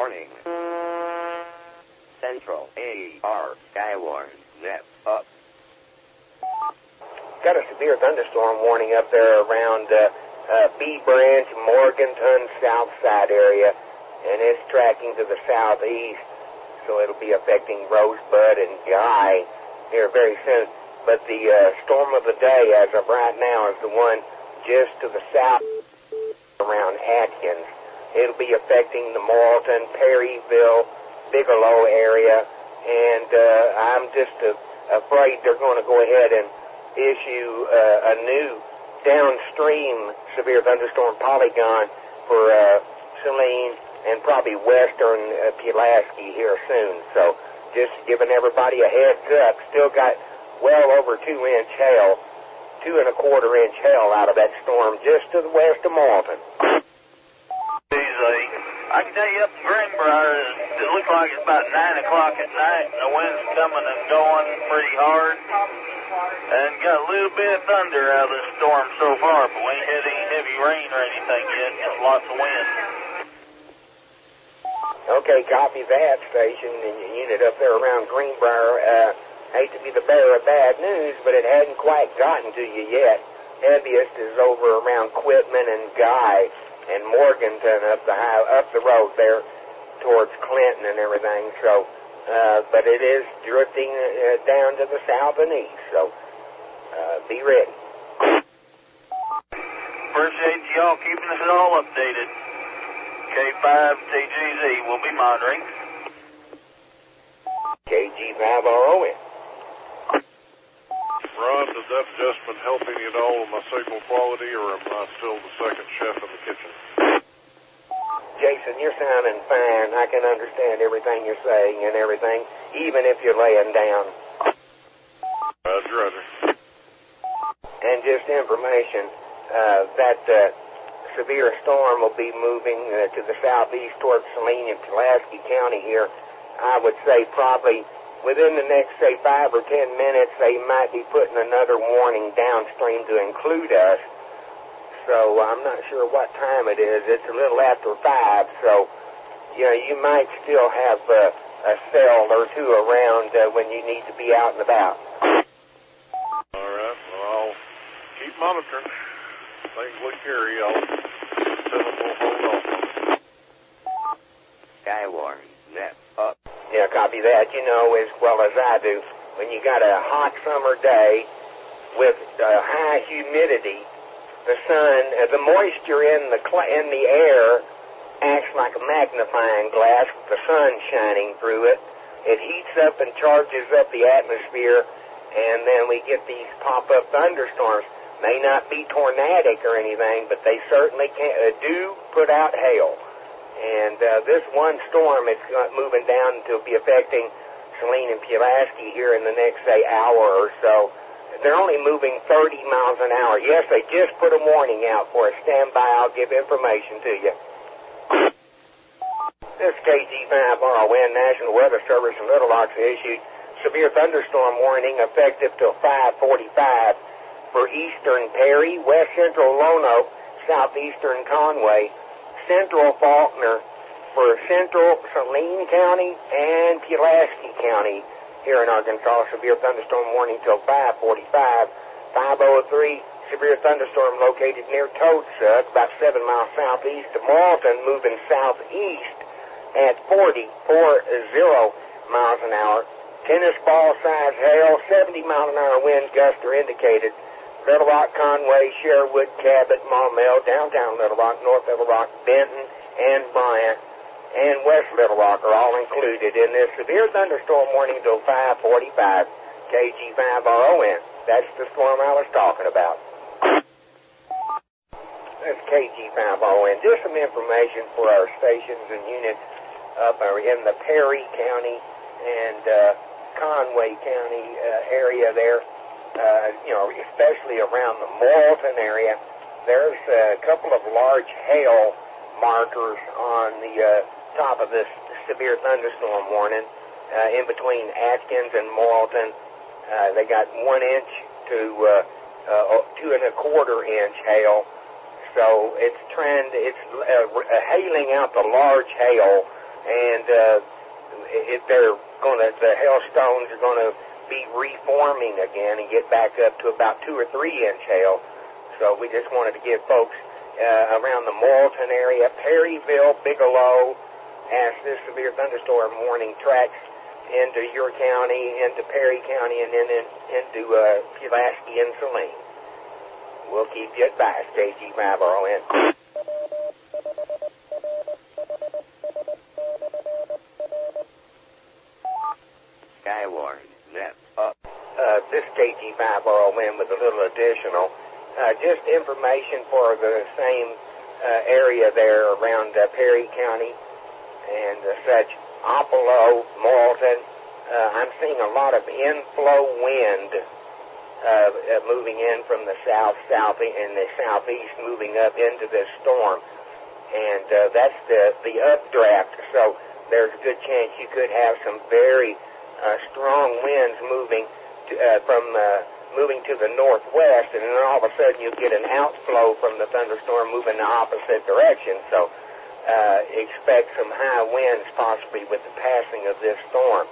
Warning. Central AR Skywarn Net up. Got a severe thunderstorm warning up there around B Branch, Morganton, South Side area, and it's tracking to the southeast, so it'll be affecting Rosebud and Guy here very soon. But the storm of the day, as of right now, is the one just to the south around Atkins. It'll be affecting the Morrilton, Perryville, Bigelow area, and I'm just afraid they're going to go ahead and issue a new downstream severe thunderstorm polygon for Saline and probably western Pulaski here soon. So just giving everybody a heads up. Still got well over 2-inch hail, 2 1/4-inch hail out of that storm just to the west of Morrilton. I can tell you up in Greenbrier, it looks like it's about 9 o'clock at night, and the wind's coming and going pretty hard. And got a little bit of thunder out of the storm so far, but we ain't had any heavy rain or anything yet, just lots of wind. Okay, copy that, station and unit up there around Greenbrier. Hate to be the bearer of bad news, but it hadn't quite gotten to you yet. Heaviest is over around Quitman and Guy and Morganton up the road there towards Clinton and everything. So, but it is drifting down to the south and east. So, be ready. Appreciate y'all keeping us all updated. K5TGZ will be monitoring. KG5RON. Ron, does that adjustment help any at all with my signal quality, or am I still the second chef in the kitchen? Jason, you're sounding fine. I can understand everything you're saying and everything, even if you're laying down. Roger, roger. And just information, that severe storm will be moving to the southeast towards Saline and Pulaski County here. I would say probably within the next, say, 5 or 10 minutes, they might be putting another warning downstream to include us. So I'm not sure what time it is. It's a little after 5, so you might still have a cell or two around when you need to be out and about. All right, well, I'll keep monitoring. Things look scary. I'll tell them we'll hold on. Skywarn Net up. Yeah, copy that. You know as well as I do, when you got a hot summer day with high humidity, the sun, the moisture in the air acts like a magnifying glass with the sun shining through it. It heats up and charges up the atmosphere, and then we get these pop-up thunderstorms. May not be tornadic or anything, but they certainly do put out hail. And this one storm, it's moving down to be affecting Saline and Pulaski here in the next, say, hour or so. They're only moving 30 miles an hour. Yes, they just put a warning out for us. Stand by. I'll give information to you. This KG5RON National Weather Service in Little Rock's issued severe thunderstorm warning effective till 5:45 for eastern Perry, west central Lonoke, southeastern Conway, central Faulkner, for central Saline County and Pulaski County here in Arkansas. Severe thunderstorm warning till 5:45. 5:03, severe thunderstorm located near Toadsuck, about 7 miles southeast of Morrilton, moving southeast at 40 miles an hour. Tennis ball size hail, 70 mile an hour wind gusts are indicated. Little Rock, Conway, Sherwood, Cabot, Maumelle, downtown Little Rock, North Little Rock, Benton, and Bryant, and West Little Rock are all included in this severe thunderstorm warning until 5:45. KG5RON. That's the storm I was talking about. That's KG5RON. Just some information for our stations and units up in the Perry County and Conway County area there. Especially around the Morrilton area, there's a couple of large hail markers on the top of this severe thunderstorm warning in between Atkins and Morrilton. They got 1 inch to 2 1/4 inch hail. So it's hailing out the large hail, and if they're the hailstones are going to be reforming again and get back up to about 2 or 3 inch hail. So we just wanted to give folks around the Morrilton area, Perryville, Bigelow, as this severe thunderstorm warning tracks into your county, into Perry County, and then into Pulaski and Saline. We'll keep you advised, KG5RON. Skywarn Net up. This KG5RON with a little additional. Just information for the same area there around Perry County and such. Opelo, Morrilton. I'm seeing a lot of inflow wind moving in from the south and the southeast, moving up into this storm, and that's the updraft. So there's a good chance you could have some very strong winds moving to the northwest, and then all of a sudden you get an outflow from the thunderstorm moving the opposite direction. So expect some high winds possibly with the passing of this storm.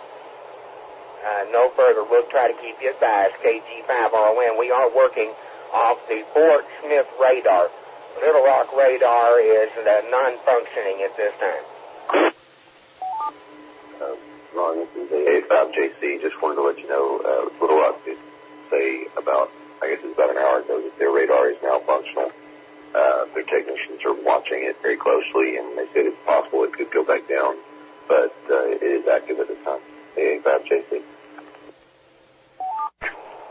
No further. We'll try to keep you advised. KG5RON. We are working off the Fort Smith radar. Little Rock radar is non-functioning at this time. Ron, this is A85JC. Just wanted to let you know, Little Rock did say about, I guess it's about an hour ago, that their radar is now functional. Their technicians are watching it very closely, and they said it's possible it could go back down, but it is active at this time. A85JC.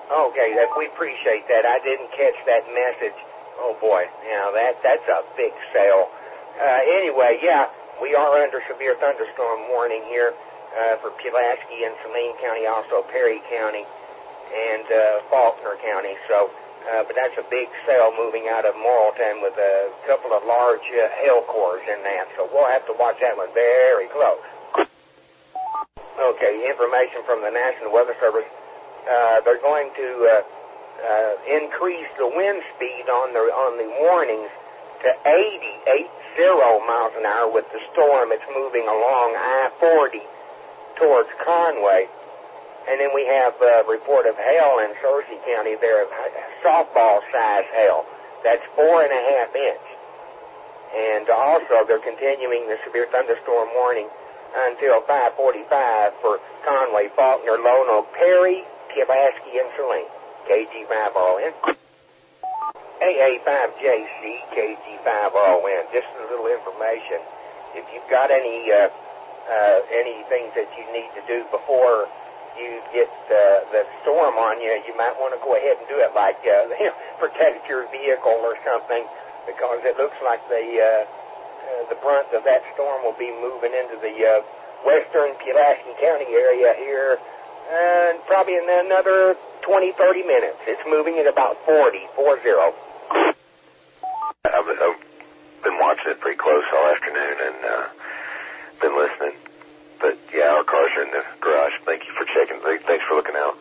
Okay, we appreciate that. I didn't catch that message. Oh boy, now that's a big sale. Anyway, yeah, we are under severe thunderstorm warning here for Pulaski and Saline County, also Perry County and Faulkner County. So, but that's a big cell moving out of Morrilton with a couple of large hail cores in that. So we'll have to watch that one very close. Okay, information from the National Weather Service. They're going to increase the wind speed on the warnings to 80 miles an hour with the storm. It's moving along I-40 towards Conway. And then we have a report of hail in Searcy County there, softball-size hail. That's 4.5 inch. And also they're continuing the severe thunderstorm warning until 5:45 for Conway, Faulkner, Lono, Perry, Pulaski, and Saline. KG5RON. AA5JC, KG5RON. Just a little information. If you've got any things that you need to do before you get the storm on you, you might want to go ahead and do it, like protect your vehicle or something, because it looks like the brunt of that storm will be moving into the western Pulaski County area here, and probably in another 20-30 minutes. It's moving at about 40. I've been watching it pretty close all afternoon and been listening. But yeah, our cars are in the garage. Thank you for checking. Thanks for looking out.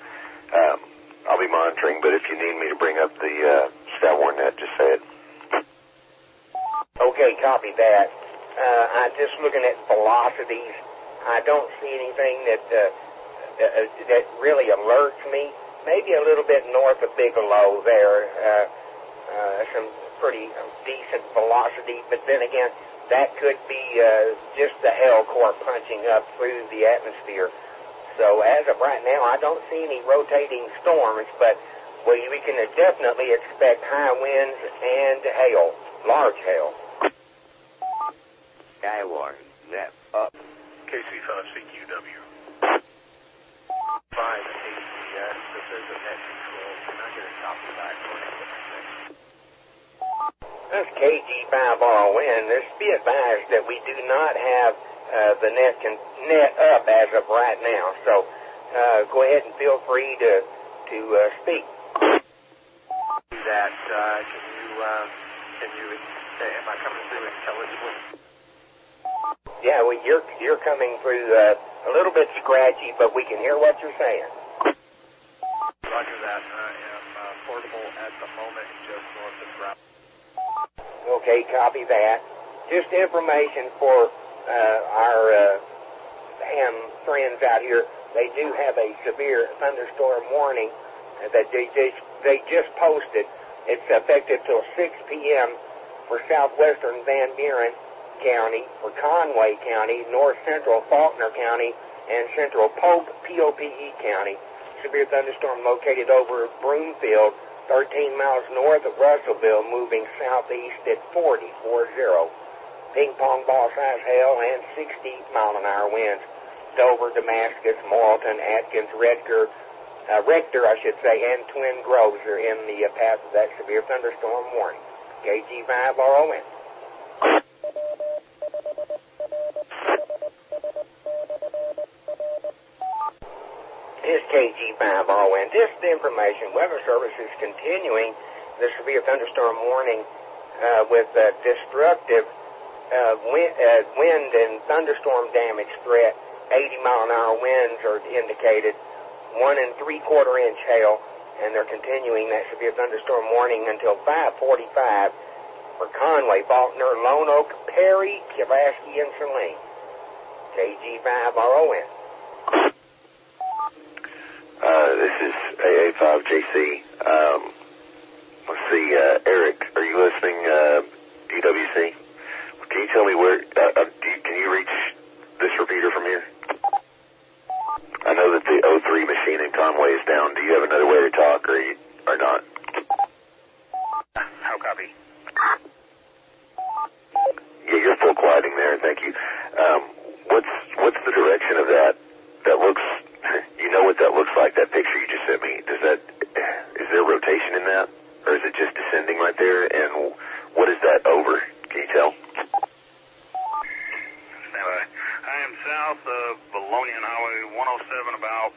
I'll be monitoring, but if you need me to bring up the Skywarn Net, just say it. Okay, copy that. I'm just looking at velocities. I don't see anything that really alerts me. Maybe a little bit north of Bigelow there, some pretty decent velocity, but then again, that could be just the hail core punching up through the atmosphere. So as of right now, I don't see any rotating storms, but we can definitely expect high winds and hail, large hail. Skywarn Net up. KC5CQW. 5 ACS. This is a net control. Can I get a copy back? That's KG5RON. Just be advised that we do not have the net up as of right now. So go ahead and feel free to speak. That can you am I coming through intelligibly? Yeah, well, you're coming through a little bit scratchy, but we can hear what you're saying. Roger that. I am portable at the moment, just north of ground. Okay, copy that. Just information for our friends out here, they do have a severe thunderstorm warning that they just posted. It's effective till 6 p.m. for southwestern Van Buren County, for Conway County, north central Faulkner County, and central POPE County. Severe thunderstorm located over Broomfield, 13 miles north of Russellville, moving southeast at 40. Ping pong ball size hail and 60-mile-an-hour winds. Dover, Damascus, Morrilton, Atkins, Rector, and Twin Groves are in the path of that severe thunderstorm warning. KG5RON. This KG5RON. This is the information. Weather Service is continuing the severe thunderstorm warning with destructive wind and thunderstorm damage threat. 80-mile-an-hour winds are indicated, 1 3/4-inch hail, and they're continuing that severe thunderstorm warning until 5:45 for Conway, Faulkner, Lone Oak, Perry, Pulaski, and Saline. KG5RON. This is AA5JC. Let's see, Eric, are you listening, DWC? Can you tell me where, can you reach this repeater from here? I know that the 03 machine in Conway is down. Do you have another way to talk or not? How copy? Yeah, you're full quieting there. Thank you. What's the direction of that? That looks, you know what that looks like, that picture you just sent me. Is there rotation in that? Or is it just descending right there? And what is that over? Can you tell? I am south of Bologna on Highway 107, about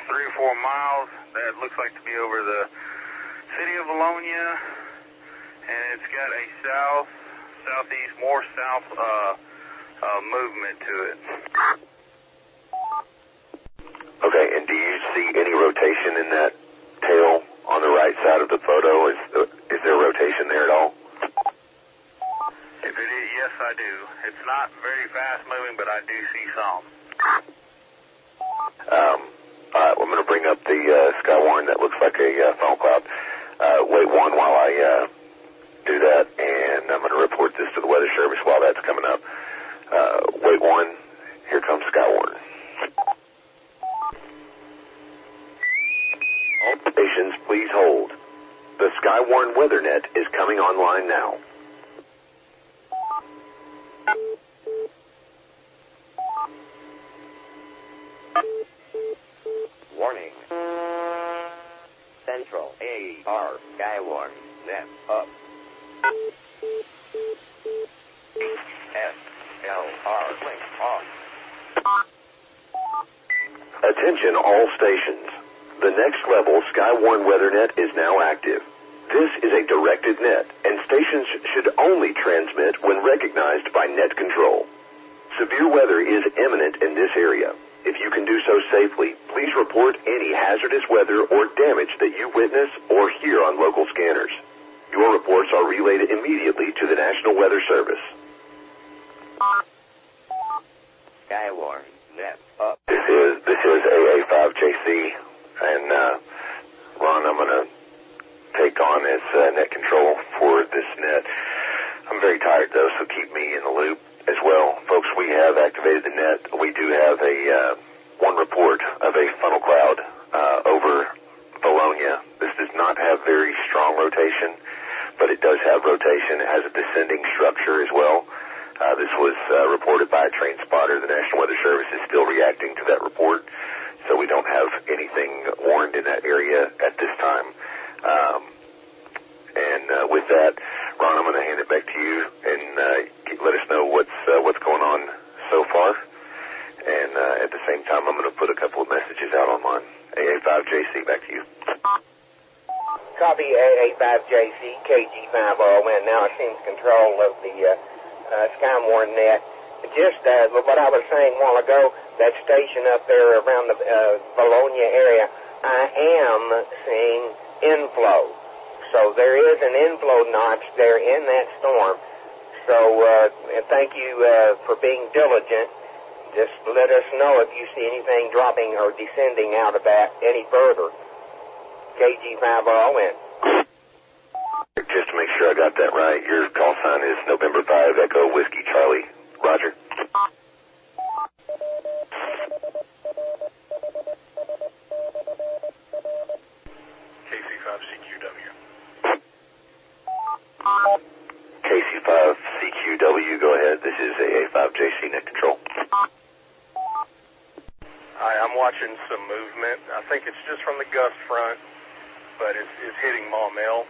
3 or 4 miles. That looks like to be over the city of Bologna, and it's got a southeast, more south movement to it. Okay, and do you see any rotation in that tail on the right side of the photo? Is there rotation there at all? If it is, yes, I do. It's not very fast moving, but I do see some. All right, well, I'm going to bring up the Skywarn that looks like a foam cloud. Wait one while I do that, and I'm going to report this to the Weather Service while that's coming up. Wait one, here comes Skywarn. All stations, please hold. The Skywarn Weather Net is coming online now. Warning. Central AR Skywarn Net up. AR Link off. Attention all stations. The next level Skywarn Weather Net is now active. This is a directed net, and stations should only transmit when recognized by net control. Severe weather is imminent in this area. If you can do so safely, please report any hazardous weather or damage that you witness or hear on local scanners. Your reports are relayed immediately to the National Weather Service. Skywarn Net up. This is AA5JC, and Ron, I'm going to take on as net control for this net. I'm very tired, though, so keep me in the loop as well. Folks, we have activated the net. We do have one report of a funnel cloud over Bologna. This does not have very strong rotation, but it does have rotation. It has a descending structure as well. This was reported by a train spotter. The National Weather Service is still reacting to that report, so we don't have anything warned in that area at this time. And with that, Ron, I'm going to hand it back to you and let us know what's going on so far. And at the same time, I'm going to put a couple of messages out online. AA5JC, back to you. Copy AA5JC, KG5RON, now assumes control of the Skywarn Net. Just what I was saying a while ago, that station up there around the Bologna area, I am seeing inflow. So there is an inflow notch there in that storm. So thank you for being diligent. Just let us know if you see anything dropping or descending out of that any further. KG5R win. Just to make sure I got that right, your call sign is November 5 Echo Whiskey Charlie. Roger. KC5CQW. KC5CQW, go ahead. This is AA5JC Net Control. Hi, I'm watching some movement. I think it's just from the gust front, but it's hitting Maumelle.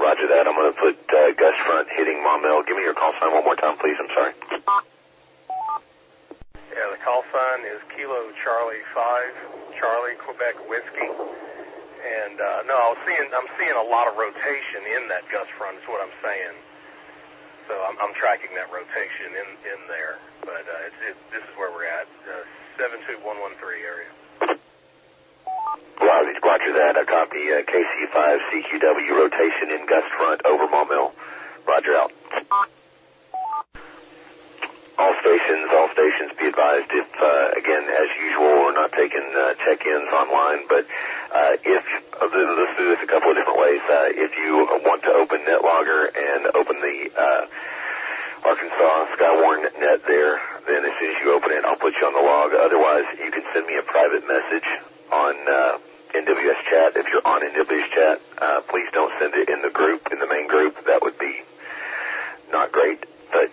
Roger that. I'm going to put gust front hitting Maumelle. Give me your call sign one more time, please. I'm sorry. Yeah, the call sign is Kilo Charlie 5, Charlie Quebec Whiskey. And no, I'm seeing a lot of rotation in that gust front is what I'm saying. So I'm tracking that rotation in there. But this is where we're at, 72113 area. Roger that. I copy KC5CQW rotation in gust front over Maumelle. Roger out. All stations be advised if, again, as usual, we're not taking check-ins online, but if, let's do this a couple of different ways. If you want to open NetLogger and open the Arkansas Skywarn Net there, then as soon as you open it, I'll put you on the log. Otherwise, you can send me a private message on NWS chat. If you're on NWS chat, please don't send it in the group, in the main group. That would be not great. But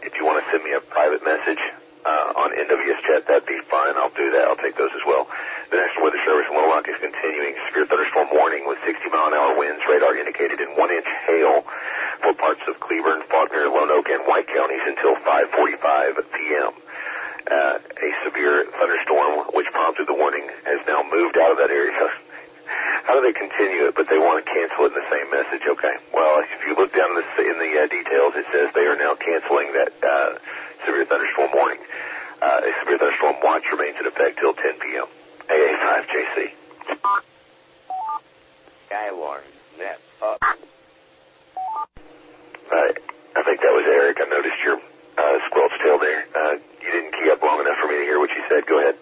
if you want to send me a private message on NWS chat, that'd be fine. I'll do that. I'll take those as well. The National Weather Service in Little Rock is continuing severe thunderstorm warning with 60-mile-an-hour winds. Radar indicated in 1-inch hail for parts of Cleburne, Faulkner, Lone Oak, and White counties until 5:45 p.m. A severe thunderstorm, which prompted the warning, has now moved out of that area. How do they continue it, but they want to cancel it in the same message? Okay. Well, if you look down in the details, it says they are now canceling that severe thunderstorm warning. A severe thunderstorm watch remains in effect till 10 p.m. AA5JC. Skywarn Net up. I think that was Eric. I noticed your squelch tail there. You didn't key up long enough for me to hear what you said. Go ahead.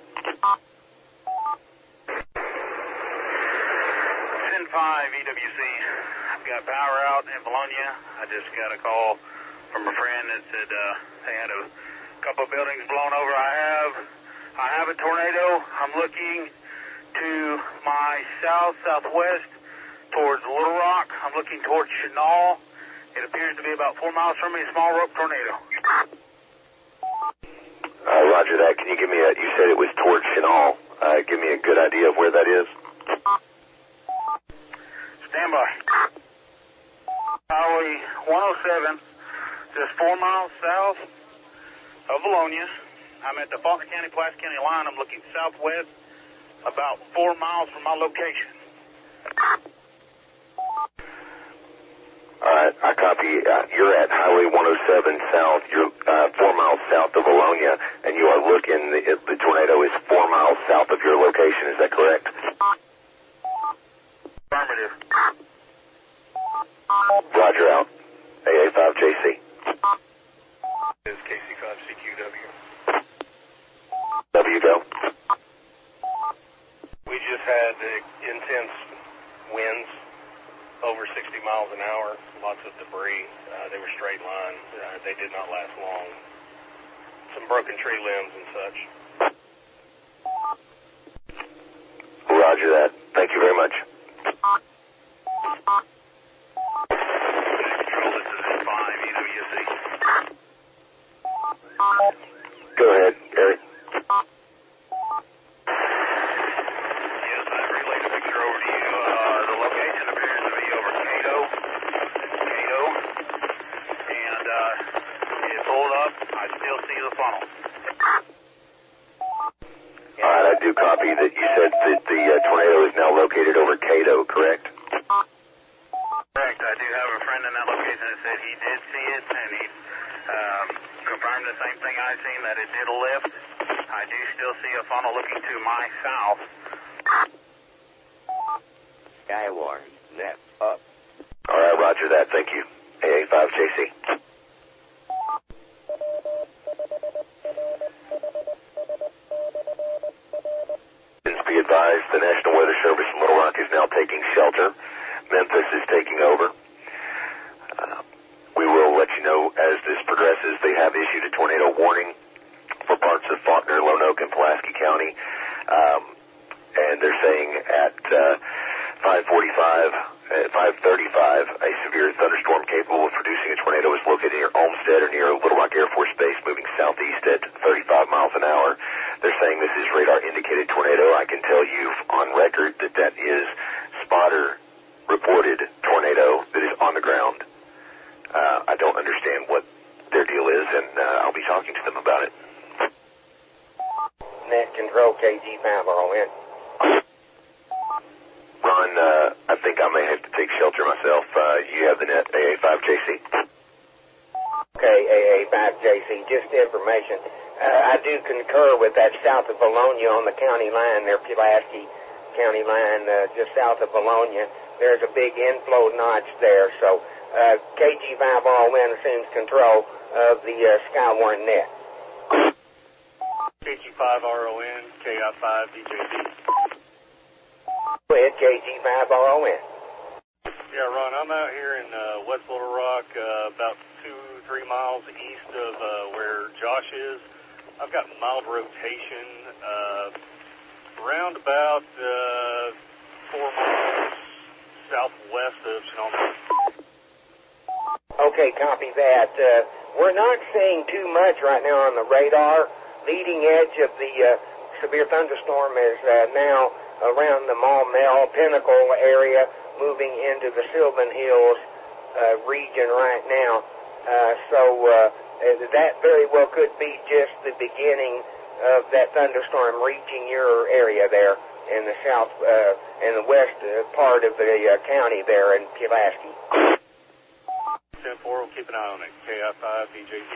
10-5 EWC. I've got power out in Bologna. I just got a call from a friend that said they had a couple buildings blown over. I have a tornado. I'm looking to my southwest towards Little Rock. I'm looking towards Chenal. It appears to be about 4 miles from me, a small rope tornado. Roger that. Can you give me you said it was towards Chenal. Give me a good idea of where that is. Stand by. Highway 107, just 4 miles south of Bologna. I'm at the Fox County, Platte County line. I'm looking southwest, about 4 miles from my location. All right, I copy. You're at Highway 107 south. You're 4 miles south of Bologna, and you are looking. The tornado is 4 miles south of your location. Is that correct? Affirmative. Roger out. AA5JC. Is KC5CQW. W go. We just had intense winds over 60 miles an hour, lots of debris. They were straight line. They did not last long. Some broken tree limbs and such. Roger that. Thank you very much. Control, this is 5 EWC. Go ahead, Eric. Yes, I've relayed a picture over to you. The location appears to be over Cato, and it pulled up. I still see the funnel. All right, I do copy that you said that the tornado is now located over Cato, correct? Correct. I do have a friend in that location that said he did see it, and he confirmed the same thing I seen, that it did lift. I do still see a funnel looking to my south. Skywarn Net up. All right, roger that. Thank you. AA5JC. advised the National Weather Service in Little Rock is now taking shelter. Memphis is taking over. We will let you know as this progresses. They have issued a tornado warning for parts of Faulkner, Lonoke, and Pulaski County. And they're saying at 5:35, a severe thunderstorm capable of producing a tornado is located near Olmsted or near Little Rock Air Force Base, moving southeast at 35 miles an hour. They're saying this is radar-indicated tornado. I can tell you on record that that is spotter-reported tornado that is on the ground. I don't understand what their deal is, and I'll be talking to them about it. Net control KG5RON. Ron, I think I may have to take shelter myself. You have the net, AA5JC. Okay, AA5JC, just information. I do concur with that south of Bologna on the county line there, Pulaski County line, just south of Bologna. There's a big inflow notch there, so KG5RON assumes control of the Skywarn Net. KG5RON, KI5DJD. Go ahead, KG5RON. Yeah, Ron, I'm out here in West Little Rock, about 2-3 miles east of where Josh is. I've got mild rotation, around about 4 miles southwest of Sonoma. Okay, copy that. We're not seeing too much right now on the radar. Leading edge of the severe thunderstorm is now around the Maumelle Pinnacle area, moving into the Sylvan Hills region right now. So that very well could be just the beginning of that thunderstorm reaching your area there in the south and the west part of the county there in Pulaski. 10-4, we'll keep an eye on it. KI5DJD.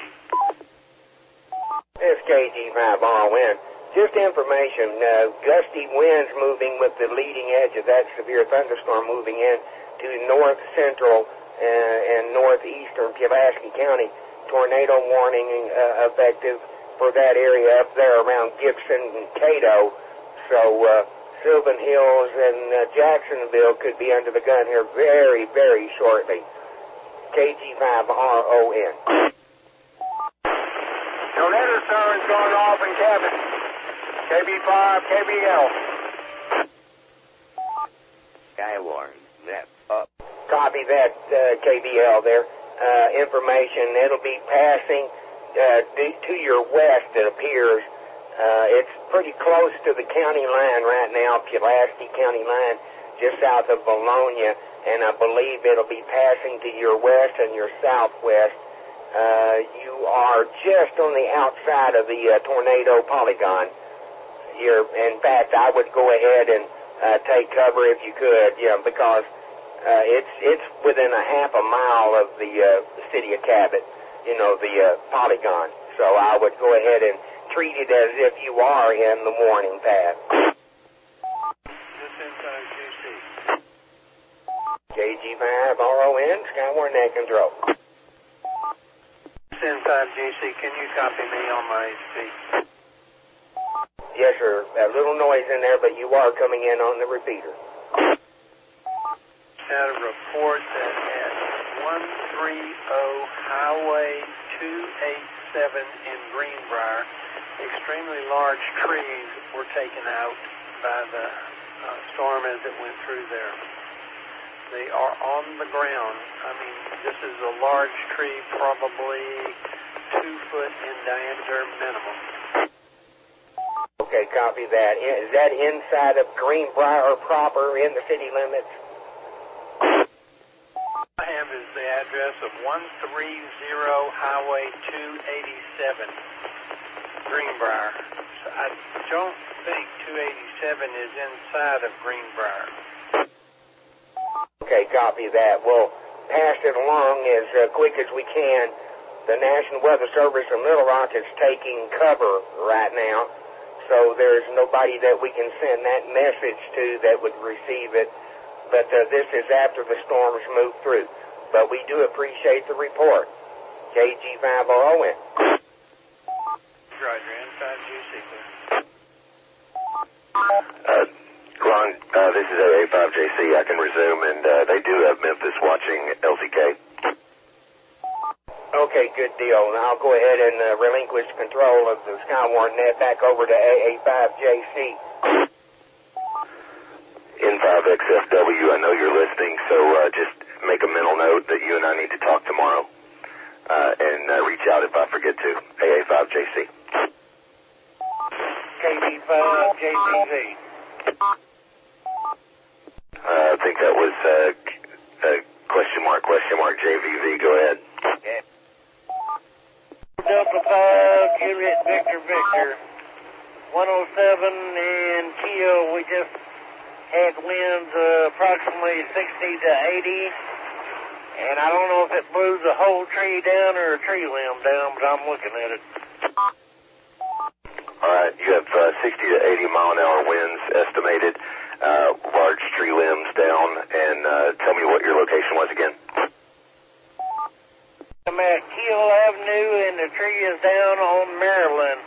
This KG5RON. Just information, gusty winds moving with the leading edge of that severe thunderstorm moving in to north central and northeastern Pulaski County. Tornado warning effective for that area up there around Gibson and Cato. So Sylvan Hills and Jacksonville could be under the gun here very, very shortly. KG5RON. Tornado sirens going off in cabin. KB5, KBL. Skywarn Net up. Copy that, KBL there. Information, it'll be passing to your west, it appears. It's pretty close to the county line right now, Pulaski County line, just south of Bologna, and I believe it'll be passing to your west and your southwest. You are just on the outside of the tornado polygon. In fact, I would go ahead and take cover if you could, because it's within a half a mile of the city of Cabot, the polygon. So I would go ahead and treat it as if you are in the warning path. This inside QC. KG5RON, Skywarn Net control. This inside GC, can you copy me on my HP? Yes, sir. A little noise in there, but you are coming in on the repeater. Had a report that at 130 Highway 287 in Greenbrier, extremely large trees were taken out by the storm as it went through there. They are on the ground. I mean, this is a large tree, probably 2 foot in diameter minimum. Okay, copy that. Is that inside of Greenbrier proper in the city limits? I have is the address of 130 Highway 287, Greenbrier. So I don't think 287 is inside of Greenbrier. Okay, copy that. We'll pass it along as quick as we can. The National Weather Service in Little Rock is taking cover right now, so there's nobody that we can send that message to that would receive it. But this is after the storms move through. But we do appreciate the report. KG5RON. Roger, inside GC. This is AA5JC. I can resume, and they do have Memphis watching LCK. Okay, good deal. And I'll go ahead and relinquish control of the Skywarn Net back over to AA5JC. N5XFW, I know you're listening, so just make a mental note that you and I need to talk tomorrow, and reach out if I forget to. AA5JC. KB5JCV. I think that was question mark, JVV. Go ahead. Yeah. Delta 5, Juliet Victor Victor. 107 in Keo, we just had winds approximately 60 to 80. And I don't know if it blew the whole tree down or a tree limb down, but I'm looking at it. All right, you have 60 to 80 mile an hour winds estimated, large tree limbs down, and tell me what your location was again. I'm at Keel Avenue, and the tree is down on Maryland.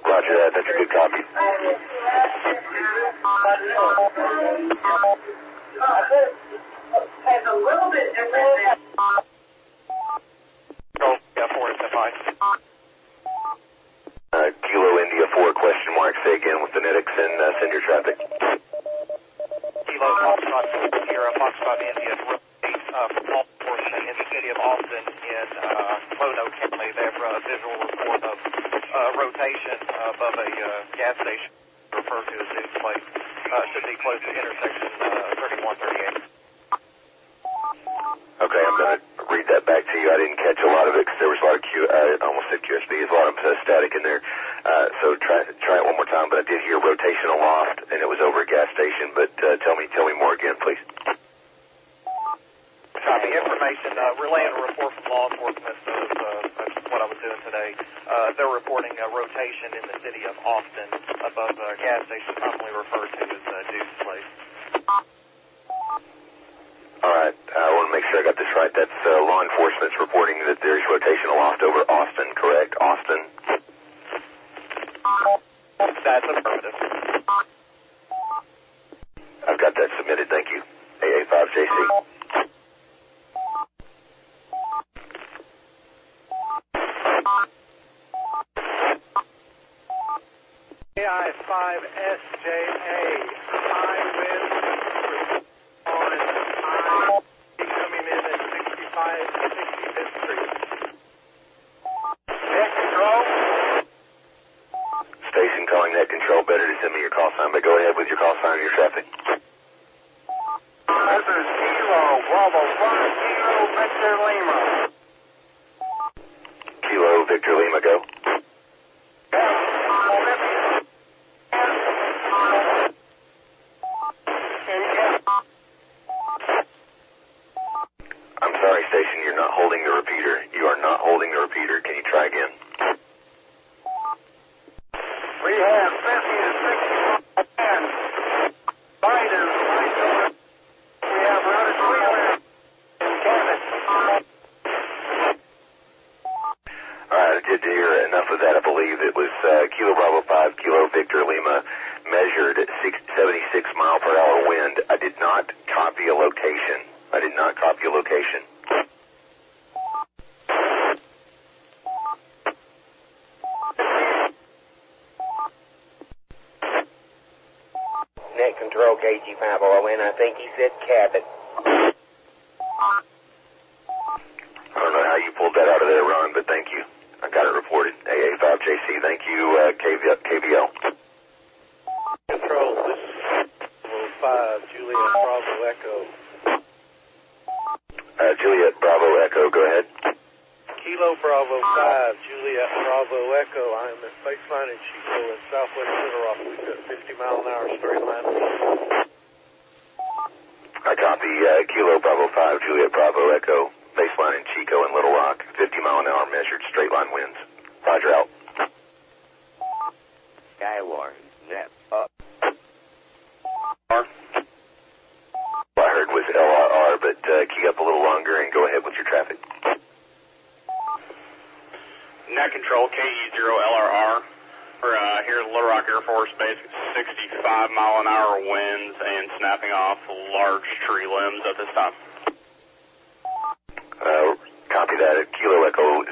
Roger that, that's a good copy. Has a little bit different. Oh, yeah, 4 to 5. Kilo India 4 question mark. Say again with phonetics and send your traffic. Kilo Foxtrot Sierra Foxtrot India from all portion in the city of Austin in Lono County. They have a visual report of rotation above a gas station referred to as News Place. Should be close to intersection 3138. Okay, I'm going to read that back to you. I didn't catch a lot of it because there was a lot of I almost said QSB. There's a lot of static in there. So try it one more time. But I did hear rotation aloft, and it was over a gas station. But tell me more again, please. Copy information, relaying a report from law enforcement. So that's what I was doing today. They're reporting a rotation in the city of Austin above a gas station commonly referred to as Deuce Place. All right, I want to make sure I got this right. That's law enforcement's reporting that there's rotation aloft over Austin, correct? Austin? That's affirmative. I've got that submitted, thank you. AA5JC. AI5SJA, high wind on I coming in at 65-65th Street. Net control. Station calling net control. Better to send me your call sign, but go ahead with your call sign and your traffic. This is Kilo Bravo 5, Kilo Victor Lima. Kilo Victor Lima, go. I'm sorry, station, you're not holding the repeater. You are not holding the repeater. Can you try again? We have 50 to 60 and Biden. We have Rhoda Cleveland and Cabot. All right, I did hear enough of that. I believe it was Kilo Bravo 5, Kilo Victor Lima, measured at 76 mile per hour wind. I did not copy a location. Net control KG5ON. I think he said Cabot. I don't know how you pulled that out of there, Ron, but thank you. I got it reported. AA5JC, thank you, KBL. Control, this is 5, Juliet Bravo Echo. Juliet Bravo Echo, go ahead. Kilo Bravo 5, Juliet Bravo Echo. I'm at baseline in Chico in southwest Little Rock. We've got 50 mile an hour straight line. I copy Kilo Bravo 5, Juliet Bravo Echo, baseline in Chico and Little Rock, 50 mile an hour measured straight line winds. Roger out. Skywarn Net up. What I heard was LRR, but key up a little longer and go ahead with your traffic. Net control, KE0LRR. We're here at Little Rock Air Force Base, 65-mile-an-hour winds and snapping off large tree limbs at this time. Copy that at Kilo Echo 0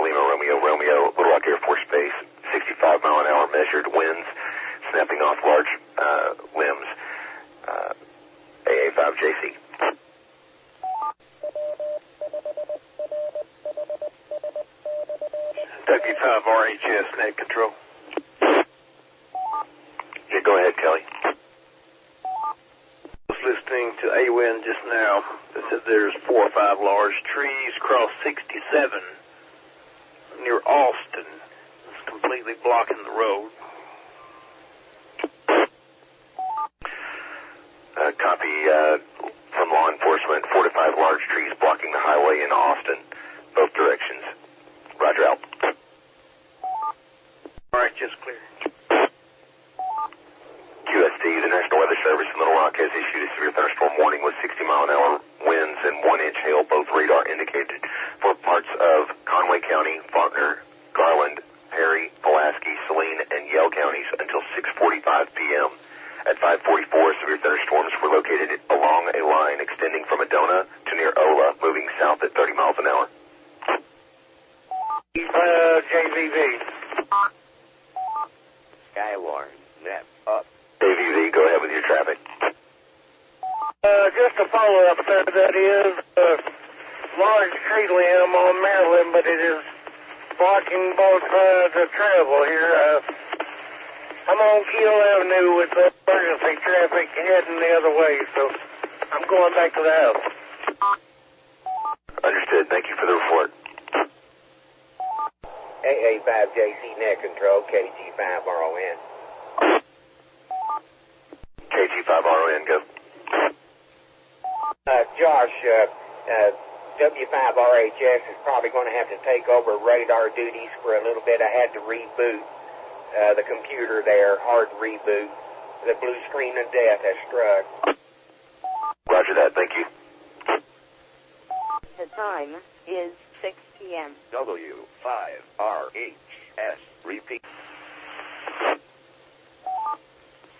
Lima Romeo Romeo, Little Rock Air Force Base, 65-mile-an-hour measured winds, snapping off large limbs, AA5JC. W5RHS, net control. Yeah, go ahead, Kelly. I was listening to AWIN just now. They said there's 4 or 5 large trees across 67 near Austin. It's completely blocking the road. Copy from law enforcement, 4 to 5 large trees blocking the highway in Austin, both directions. Roger out. All right, just clear. QST, the National Weather Service in Little Rock has issued a severe thunderstorm warning with 60-mile-an-hour winds and 1-inch hail, both radar indicated for parts of Conway County, Faulkner, Garland, Perry, Pulaski, Saline, and Yale counties until 6:45 p.m. At 5:44, severe thunderstorms were located along a line extending from Adona to near Ola, moving south at 30 miles an hour. JVV. Skywarn Net up. AVV, go ahead with your traffic. Just a follow-up, sir. That is a large tree limb on Maryland, but it is blocking both sides of travel here. I'm on Keel Avenue with emergency traffic heading the other way, so I'm going back to the house. Understood. Thank you for the report. AA5JC net control, KG5RON. KG5RON, go. Josh, W5RHS is probably going to have to take over radar duties for a little bit. I had to reboot the computer there, hard reboot. The blue screen of death has struck. Roger that. Thank you. The time is 6 p.m. W5RHS. Repeat.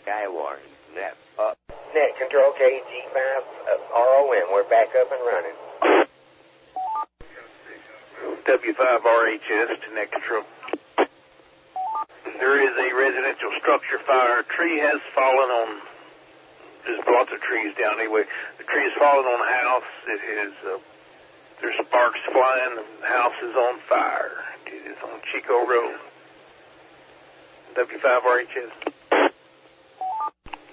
Skywarn Net up. Net control, KG5RON. We're back up and running. W5RHS to net control. There is a residential structure fire. A tree has fallen on, there's lots of trees down anyway. The tree has fallen on a house. It is, there's sparks flying. The house is on fire. It is on Chico Road. W5RHS.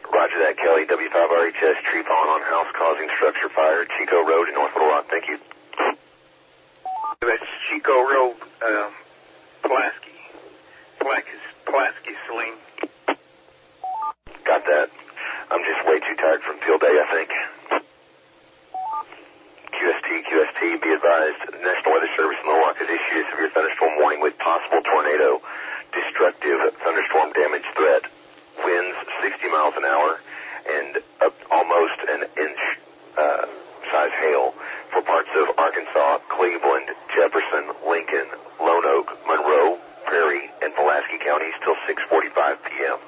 Roger that, Kelly. W5RHS, tree falling on house causing structure fire, Chico Road in North Little Rock. Thank you. That's Chico Road, Pulaski, Saline. Got that. I'm just way too tired from field day, I think. QST, be advised, the National Weather Service in Little Rock has issued a severe thunderstorm warning with possible tornado, destructive thunderstorm damage threat, winds 60 miles an hour, and almost an inch size hail for parts of Arkansas, Cleveland, Jefferson, Lincoln, Lone Oak, Monroe, Prairie, and Pulaski counties till 6:45 p.m.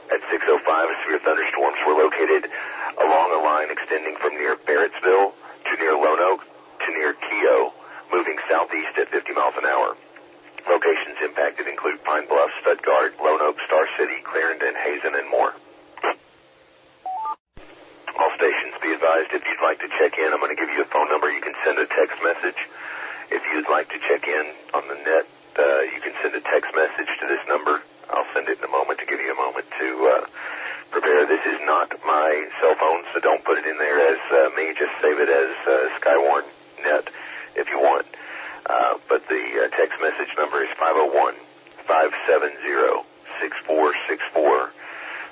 At 6:05, severe thunderstorms were located along a line extending from near Barrettsville to near Lone Oak to near Keogh, moving southeast at 50 miles an hour. Locations impacted include Pine Bluff, Stuttgart, Lone Oak, Star City, Clarendon, Hazen, and more. All stations, be advised, if you'd like to check in, I'm going to give you a phone number. You can send a text message. If you'd like to check in on the net, you can send a text message to this number. I'll send it in a moment to give you a moment to prepare. This is not my cell phone, so don't put it in there as me. Just save it as Skywarn Net if you want. But the text message number is 501-570-6464.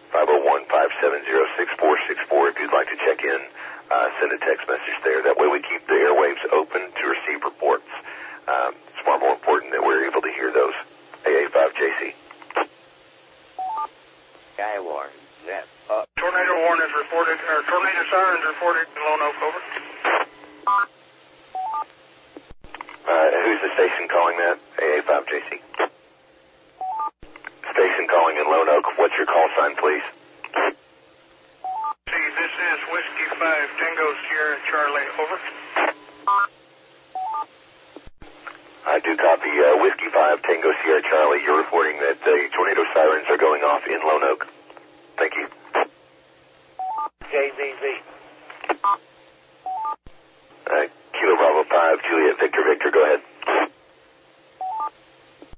501-570-6464. If you'd like to check in, send a text message there. That way we keep the airwaves open to receive reports. It's far more important that we're able to hear those. AA5JC. Skywarn Net up. Tornado warning is reported, or tornado sirens reported in Lone Oak, over. Who's the station calling that? AA5JC. I do copy Whiskey 5 Tango Sierra Charlie. You're reporting that the tornado sirens are going off in Lone Oak. Thank you. JVV. Kilo Bravo 5, Juliet Victor Victor, go ahead.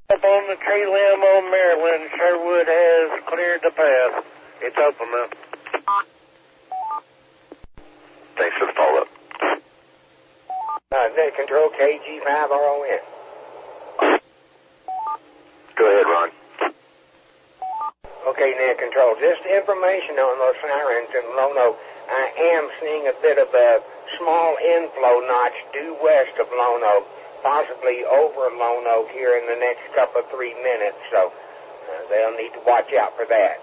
Up on the tree limb on Maryland, Sherwood has cleared the path. It's open now. Thanks for the follow-up. Net Control KG5RON. Go ahead, Ron. Okay, Net Control. Just information on those sirens in Lone Oak. I am seeing a bit of a small inflow notch due west of Lone Oak, possibly over Lone Oak here in the next couple of 3 minutes, so they'll need to watch out for that.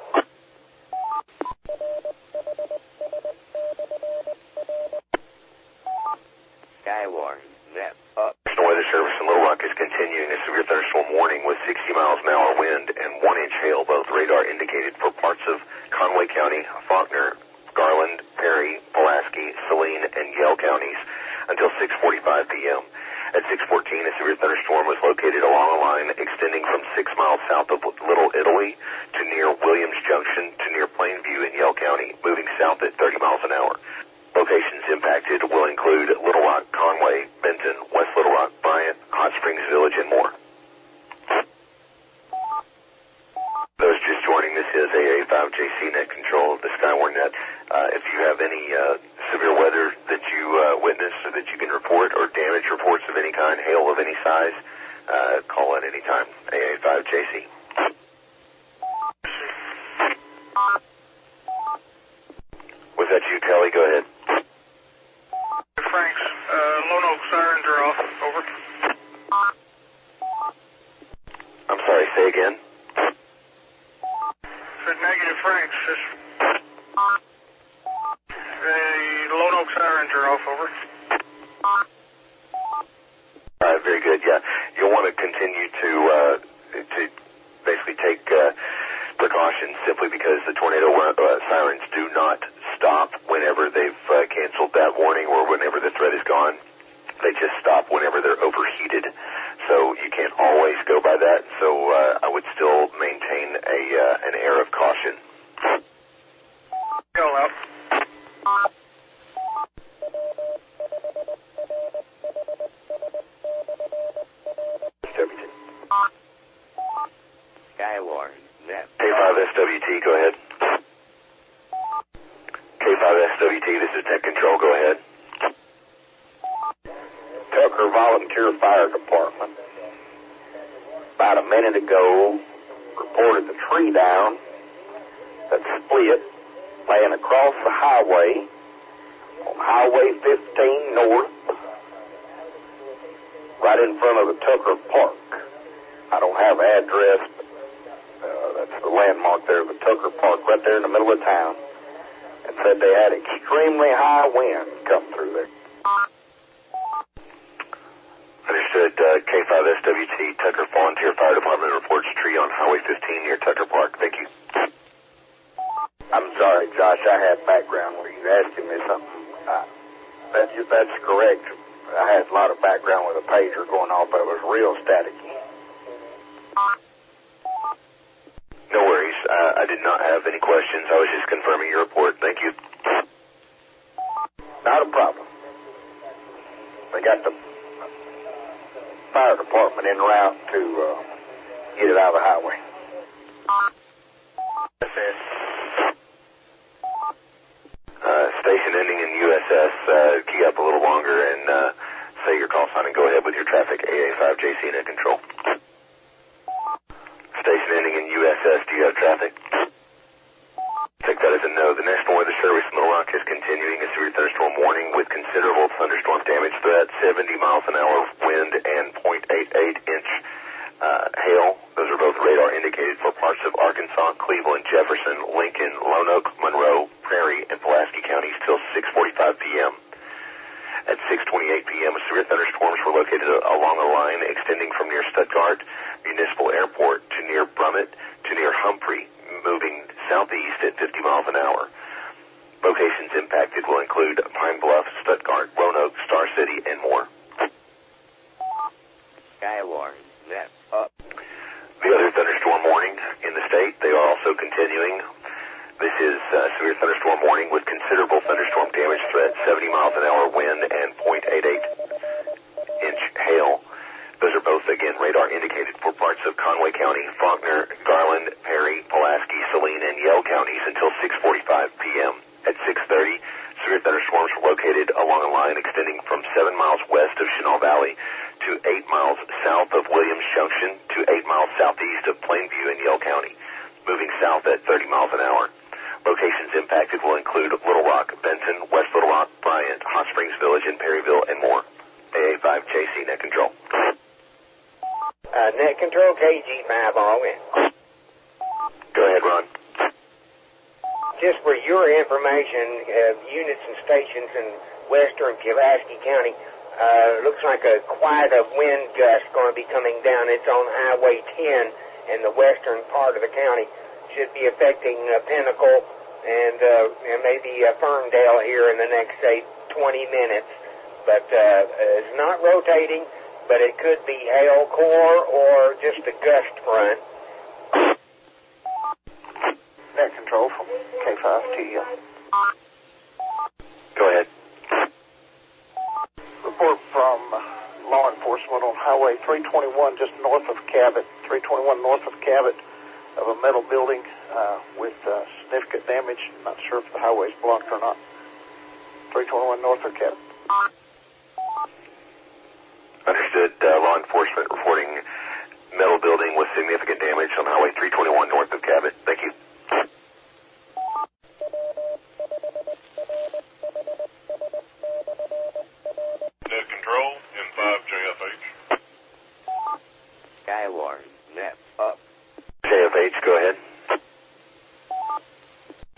Skywarn Net up. National Weather Service in Little Rock is continuing a severe thunderstorm warning with 60 miles an hour wind and 1-inch hail, both radar indicated for parts of Conway County, Faulkner, Garland, Perry, Pulaski, Saline, and Yale counties until 6:45 p.m. At 6:14, a severe thunderstorm was located along a line extending from 6 miles south of Little Italy to near Williams Junction to near Plainview in Yale County, moving south at 30 miles an hour. Locations impacted will include Little Rock, Conway, Benton, West Little Rock, Bryant, Hot Springs Village, and more. Those just joining, this is AA5JC Net Control of the Skywarn Net. If you have any severe weather that you witnessed or that you can report, or damage reports of any kind, hail of any size, call in anytime. AA5JC. Was that you, Kelly? Go ahead. Franks, Lone Oak sirens are off. Over. I'm sorry, say again. Said negative, Franks. The Lone Oak sirens are off. Over. All right, very good. Yeah, you'll want to continue to basically take precautions simply because the tornado sirens do not stop whenever they've canceled that warning or whenever the threat is gone. They just stop whenever they're overheated. So you can't always go by that. So I would still maintain an air of caution. Go out. Skywarn Net. K5SWT, go ahead. K5SWT, this is Net Control, go ahead. Tucker Volunteer Fire Department, about a minute ago, reported the tree down that split laying across the highway on Highway 15 North, right in front of the Tucker Park. I don't have address, but that's the landmark there, the Tucker Park, right there in the middle of town, and said they had extremely high wind come through there. Understood. K5SWT, Tucker Volunteer Fire Department reports tree on Highway 15 near Tucker Park. Thank you. I'm sorry, Josh, I had background where you asking me something. That's correct. I had a lot of background with a pager going off, but it was real staticky. No worries. I did not have any questions. I was just confirming your report. Thank you. Not a problem. They got the fire department en route to get it out of the highway. Station ending in USS, key up a little longer and say your call sign and go ahead with your traffic. AA5JC Net Control. Station ending in USS, do you have traffic? Take that as a no. The National Weather Service in Little Rock is continuing a severe thunderstorm warning with considerable thunderstorm damage threat, 70 miles an hour wind and 0.88-inch hail. Those are both radar indicated for parts of Arkansas, Cleveland, Jefferson, Lincoln, Lone Oak, Monroe, Prairie, and Pulaski counties till 6:45 p.m. At 6:28 p.m., severe thunderstorms were located along a line extending from near Stuttgart Municipal Airport to near Brummett to near Humphrey, moving southeast at 50 miles an hour. Locations impacted will include Pine Bluff, Stuttgart, Roanoke, Star City, and more. Skywarn Net up. The other thunderstorm warning in the state, they are also continuing. This is severe thunderstorm warning with considerable thunderstorm damage threat, 70 miles an hour wind, and 0.88-inch hail. Those are both, again, radar indicated for parts of Conway County, Faulkner, Garland, Perry, Pulaski, Saline, and Yell counties until 6:45 p.m. At 6:30, severe thunderstorms were located along a line extending from 7 miles west of Chenal Valley to 8 miles south of Williams Junction to 8 miles southeast of Plainview in Yell County, moving south at 30 miles an hour. Locations impacted will include Little Rock, Benton, West Little Rock, Bryant, Hot Springs Village, and Perryville, and more. AA5JC Net Control. Net Control, KG5RO in. Go ahead, Ron. Just for your information, units and stations in western Pulaski County, looks like quite a wind gust going to be coming down. It's on Highway 10 in the western part of the county. Should be affecting Pinnacle and maybe Ferndale here in the next, say, 20 minutes. But it's not rotating, but it could be hail core or just a gust front. Net Control from K5TU. Go ahead. Report from law enforcement on Highway 321 just north of Cabot. 321 north of Cabot of a metal building with significant damage. Not sure if the highway's blocked or not. 321 north of Cabot. Understood. Law enforcement reporting metal building with significant damage on Highway 321 north of Cabot. Thank you. Net Control, N5JFH. Skywarn Net up. JFH, go ahead.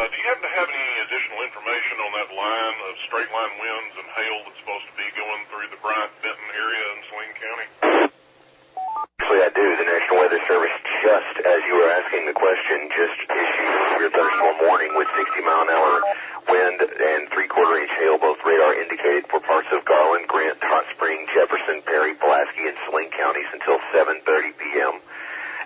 Do you happen to have any additional information on that line of straight line winds and hail that's supposed to be going through the Bryant, Benton area in Saline County? Actually, I do. The National Weather Service, just as you were asking the question, just issued a severe thunderstorm warning with 60-mile-an-hour wind and 3/4-inch hail, both radar indicated for parts of Garland, Grant, Hot Spring, Jefferson, Perry, Pulaski, and Saline counties until 7:30 p.m.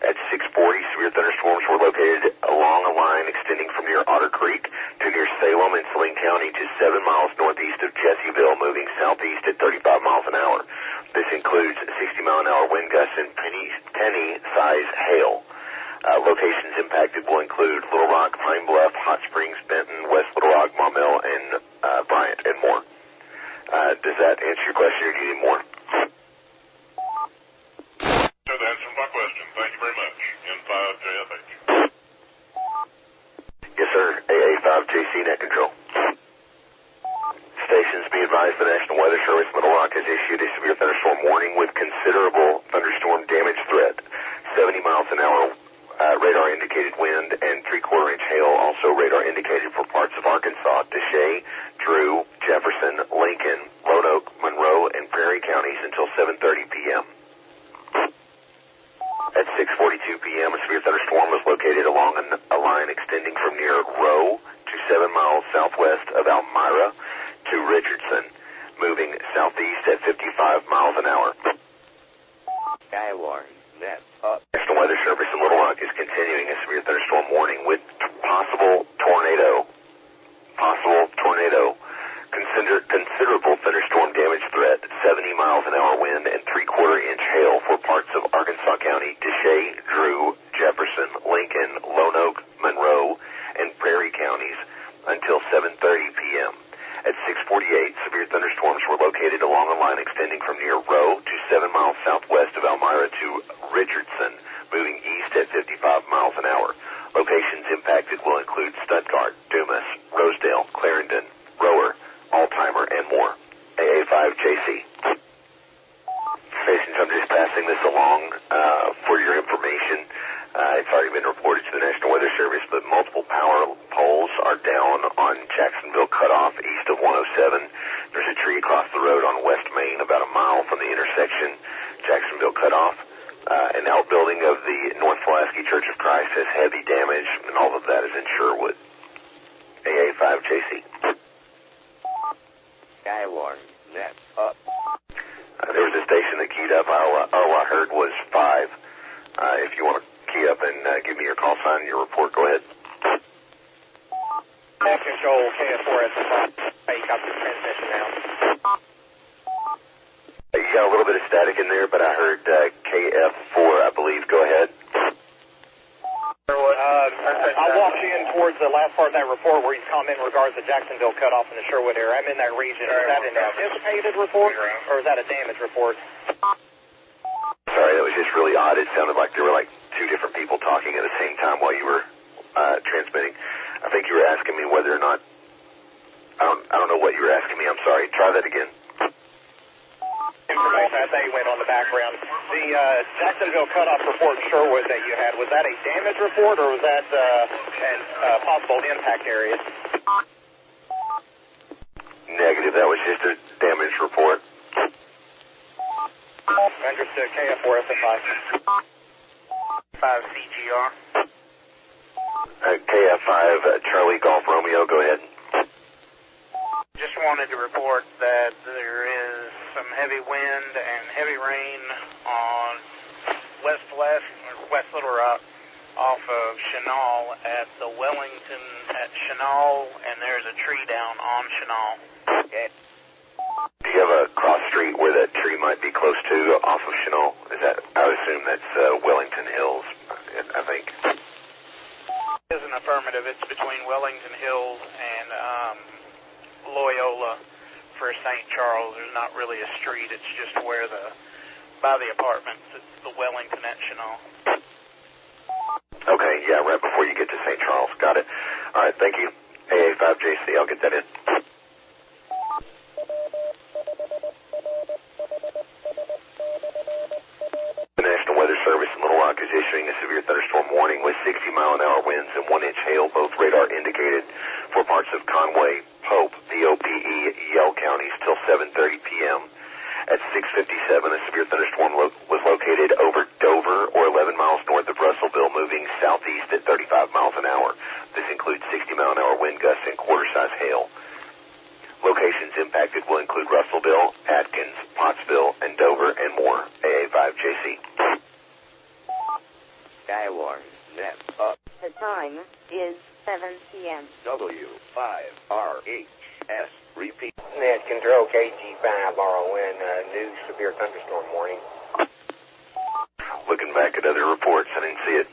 At 6:40, severe thunderstorms were located along a line extending from near Otter Creek to near Salem in Saline County to 7 miles northeast of Jessieville, moving southeast at 35 miles an hour. This includes 60-mile-an-hour wind gusts and penny-size hail. Locations impacted will include Little Rock, Pine Bluff, Hot Springs, Benton, West Little Rock, Maumelle, and Bryant, and more. Does that answer your question, or do you need more? That answers my question. Thank you very much. N5JFH. Yes, sir. AA5JC Net Control. Stations be advised the National Weather Service Little Rock has issued a severe thunderstorm warning with considerable thunderstorm damage threat. 70 miles an hour radar indicated wind and 3/4-inch hail, also radar indicated for parts of Arkansas, Deshay, Drew, Jefferson, Lincoln, Roanoke, Monroe, and Prairie counties until 7:30 p.m. At 6:42 p.m., a severe thunderstorm was located along a line extending from near Rowe to 7 miles southwest of Elmira to Richardson, moving southeast at 55 miles an hour. Skywarn Net up. National Weather Service in Little Rock is continuing a severe thunderstorm warning with possible tornado. Considerable thunderstorm damage threat, 70 miles an hour wind and 3/4-inch hail for parts of Arkansas County, Deshay, Drew, Jefferson, Lincoln, Roanoke, Monroe, and Prairie counties until 7:30 p.m. At 6:48, severe thunderstorms were located along a line extending from near Rowe to 7 miles southwest of Elmira to Richardson, moving east at 55 miles an hour. Locations impacted will include Stuttgart, Dumas, Rosedale, Clarendon, Rower, Altimer, and more. AA5JC. Stations, I'm just passing this along for your information. It's already been reported to the National Weather Service, but multiple power poles are down on Jacksonville Cutoff east of 107. There's a tree across the road on West Main about a mile from the intersection, Jacksonville Cutoff. An outbuilding of the North Pulaski Church of Christ has heavy damage, and all of that is in Sherwood. AA5 AA5JC. Skywarn Net up. There was a station that keyed up. All I heard was 5. If you want to key up and give me your call sign and your report, go ahead. Net control, KF4S5. You got the transmission now. You got a little bit of static in there, but I heard KF4, I believe. Go ahead. I walked in towards the last part of that report where he's commenting in regards to Jacksonville cutoff in the Sherwood area. I'm in that region. Is that an anticipated report, or is that a damage report? Sorry, that was just really odd. It sounded like there were like 2 different people talking at the same time while you were transmitting. I think you were asking me whether or not... I don't know what you were asking me. I'm sorry. Try that again. Information, I think went on the background. The Jacksonville cutoff report in Sherwood that you had, was that a damage report or was that possible impact areas? Negative. That was just a damage report. Understood. KF4SFI. 5CGR. KF5 Charlie Golf Romeo. Go ahead. Just wanted to report that there is some heavy wind and heavy rain on West Little Rock off of Chenal at the Wellington at Chenal, and there's a tree down on Chenal. Okay. Do you have a cross street where that tree might be close to off of Chenal? Is that? I would assume that's Wellington Hills, I think. It is an affirmative. It's between Wellington Hills and Loyola for St. Charles. There's not really a street. It's just where by the apartments. It's the Wellington at Chenal. Okay, yeah, right before you get to St. Charles. Got it. All right, thank you. AA5JC, I'll get that in. The National Weather Service in Little Rock is issuing a severe thunderstorm warning with 60-mile-an-hour winds and 1-inch hail, both radar indicated for parts of Conway, Pope, VOPE, Yell counties till 7:30 p.m. At 6:57, a severe thunderstorm was located over Dover or 11 miles north of Russellville, moving southeast at 35 miles an hour. This includes 60-mile-an-hour wind gusts and quarter-size hail. Locations impacted will include Russellville, Atkins, Pottsville, and Dover, and more. AA5JC. Skywarn Net up. The time is 7 p.m. W5RHS. Repeat. Net control KG5RON, new severe thunderstorm warning. Looking back at other reports, I didn't see it.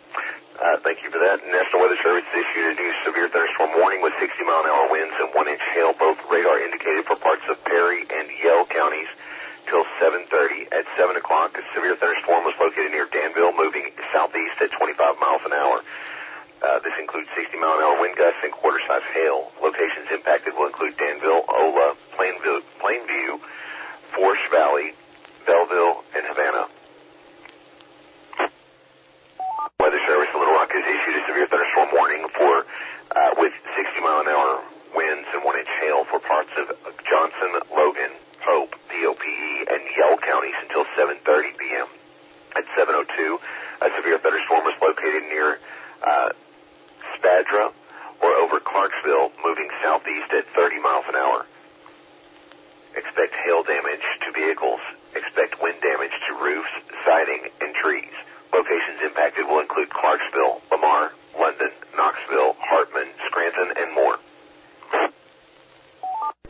Thank you for that. National Weather Service issued a new severe thunderstorm warning with 60-mile-an-hour winds and 1-inch hail, both radar indicated for parts of Perry and Yell counties till 7:30. At 7 o'clock, a severe thunderstorm was located near Danville, moving southeast at 25 miles an hour. This includes 60-mile-an-hour wind gusts and quarter-size hail. Locations impacted will include Danville, Ola, Plainview, Forest Valley, Belleville, and Havana. Weather Service in Little Rock has issued a severe thunderstorm warning for with 60-mile-an-hour winds and 1-inch hail for parts of Johnson, Logan, Pope, VOPE, and Yell counties until 7:30 p.m. At 7:02, a severe thunderstorm was located near Spadra or over Clarksville, moving southeast at 30 miles an hour. Expect hail damage to vehicles. Expect wind damage to roofs, siding, and trees. Locations impacted will include Clarksville, Lamar, London, Knoxville, Hartman, Scranton, and more.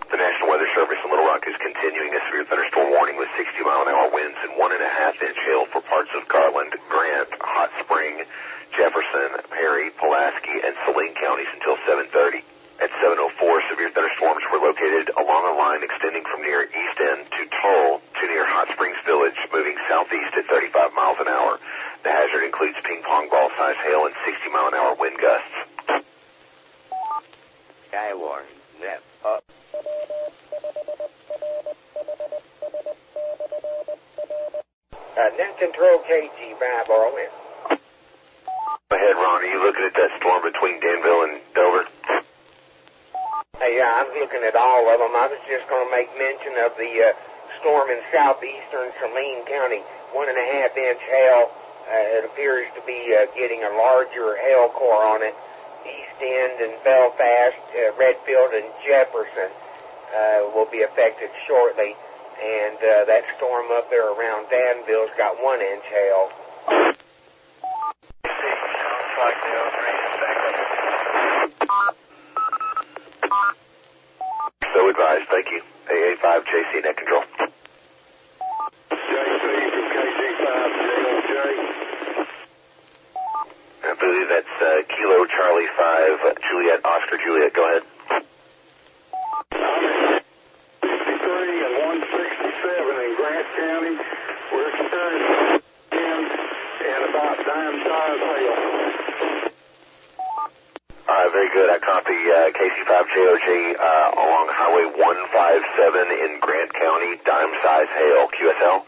The National Weather Service in Little Rock is continuing a severe thunderstorm warning with 60-mile-an-hour winds and 1.5-inch hail for parts of Garland, Grant, Hot Spring, Jefferson, Perry, Pulaski, and Saline counties until 7:30. At 7:04, severe thunderstorms were located along a line extending from near East End to Toll to near Hot Springs Village, moving southeast at 35 miles an hour. The hazard includes ping-pong ball-size hail and 60-mile-an-hour wind gusts. Skywarn Net up. Net control KG5RON. Go ahead, Ron. Are you looking at that storm between Danville and Dover? Hey, I'm looking at all of them. I was just going to make mention of the storm in southeastern Saline County, 1.5-inch hail. It appears to be getting a larger hail core on it. East End and Belfast, Redfield and Jefferson will be affected shortly. And that storm up there around Danville's got 1 inch hail. So advised, thank you. AA5JC Net Control. JC from KG5JLJ. I believe that's Kilo Charlie 5 Juliet Oscar Juliet. Go ahead. I'm at 63 and 167 in Grant County. We're experiencing wind and about dime-size hail. Very good. I copy KC5JOG along Highway 157 in Grant County, dime-size hail. QSL?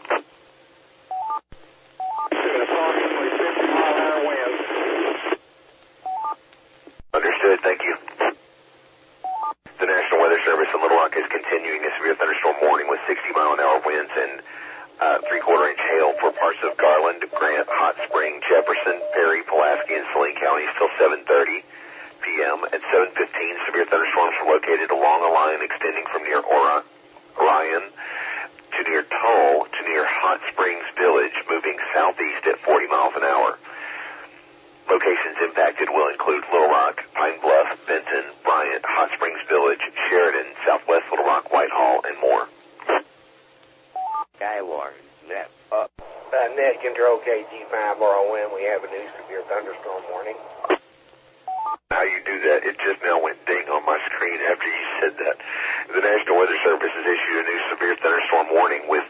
Approximately 50-mile-an-hour winds. Understood. Thank you. The National Weather Service in Little Rock is continuing a severe thunderstorm warning with 60-mile-an-hour winds and 3/4 inch hail for parts of Garland, Grant, Hot Spring, Jefferson, Perry, Pulaski, and Saline counties till 7:30 p.m. At 7:15, severe thunderstorms were located along a line extending from near Orion to near Tull to near Hot Springs Village, moving southeast at 40 miles an hour. Locations impacted will include Little Rock, Pine Bluff, Benton, Bryant, Hot Springs Village, Sheridan, Southwest Little Rock, Whitehall, and more. Skywarn Net up. Net Control KG5RON. We have a new severe thunderstorm warning. How you do that, it just now went ding on my screen after you said that. The National Weather Service has issued a new severe thunderstorm warning with